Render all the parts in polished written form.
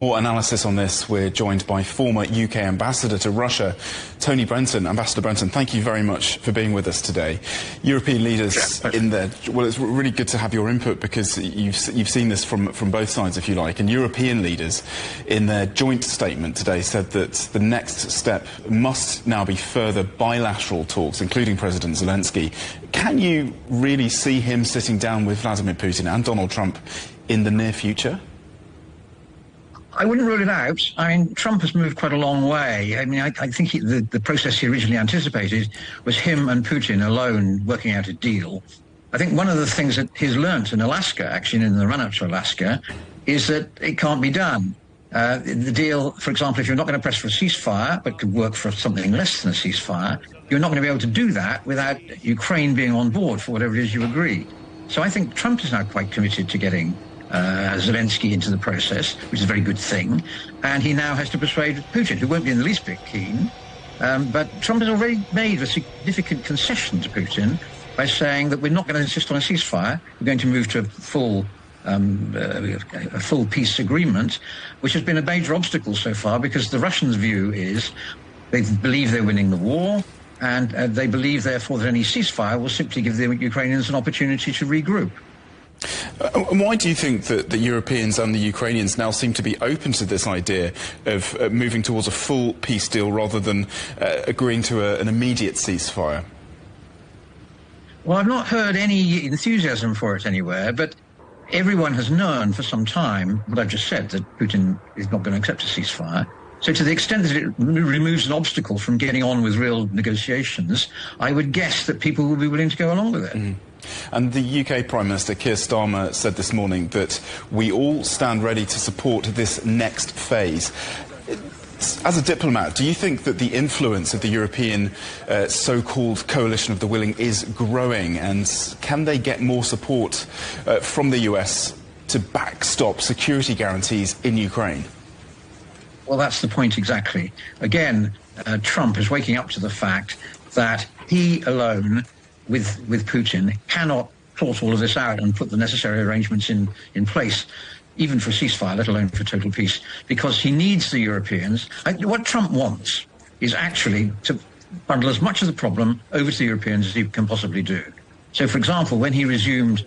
For analysis on this, we're joined by former UK Ambassador to Russia, Tony Brenton. Ambassador Brenton, thank you very much for being with us today. European leaders in there, well, it's really good to have your input because you've seen this from both sides, if you like. And European leaders in their joint statement today said that the next step must now be further bilateral talks, including President Zelensky. Can you really see him sitting down with Vladimir Putin and Donald Trump in the near future? I wouldn't rule it out. I mean, Trump has moved quite a long way. I mean, I think the process he originally anticipated was him and Putin alone working out a deal. I think one of the things that he's learnt in Alaska, actually in the run-up to Alaska, is that it can't be done. The deal, for example, if you're not going to press for a ceasefire, but could work for something less than a ceasefire, you're not going to be able to do that without Ukraine being on board for whatever it is you agree. So I think Trump is now quite committed to getting Zelensky into the process, which is a very good thing. And he now has to persuade Putin, who won't be in the least bit keen. But Trump has already made a significant concession to Putin by saying that we're not going to insist on a ceasefire. We're going to move to a full peace agreement, which has been a major obstacle so far because the Russians' view is they believe they're winning the war, and they believe, therefore, that any ceasefire will simply give the Ukrainians an opportunity to regroup. Why do you think that the Europeans and the Ukrainians now seem to be open to this idea of moving towards a full peace deal rather than agreeing to an immediate ceasefire? Well, I've not heard any enthusiasm for it anywhere, but everyone has known for some time what I've just said, that Putin is not going to accept a ceasefire. So to the extent that it removes an obstacle from getting on with real negotiations, I would guess that people will be willing to go along with it. Mm. And the UK Prime Minister, Keir Starmer, said this morning that we all stand ready to support this next phase. As a diplomat, do you think that the influence of the European so-called coalition of the willing is growing, and can they get more support from the US to backstop security guarantees in Ukraine? Well, that's the point exactly. Again, Trump is waking up to the fact that he alone, with Putin, cannot sort all of this out and put the necessary arrangements in place, even for a ceasefire, let alone for total peace, because he needs the Europeans. What Trump wants is actually to bundle as much of the problem over to the Europeans as he can possibly do. So, for example, when he resumed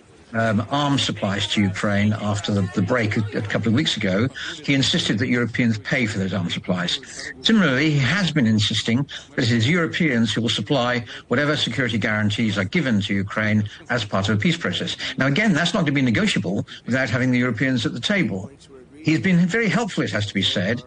arms supplies to Ukraine after the break a couple of weeks ago, he insisted that Europeans pay for those arms supplies. Similarly, he has been insisting that it is Europeans who will supply whatever security guarantees are given to Ukraine as part of a peace process. Now, again, that's not going to be negotiable without having the Europeans at the table. He's been very helpful, it has to be said,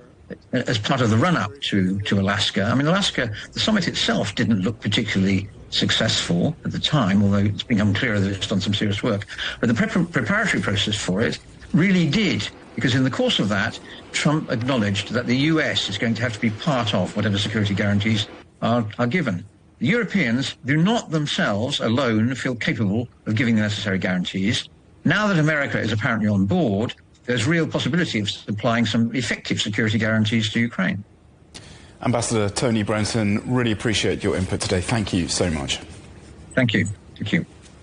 as part of the run-up to Alaska. I mean, Alaska, the summit itself didn't look particularly successful at the time, although it's become clearer that it's done some serious work. But the preparatory process for it really did, because in the course of that, Trump acknowledged that the US is going to have to be part of whatever security guarantees are given. The Europeans do not themselves alone feel capable of giving the necessary guarantees. Now that America is apparently on board, there's real possibility of supplying some effective security guarantees to Ukraine. Ambassador Tony Brenton, really appreciate your input today. Thank you so much. Thank you. Thank you.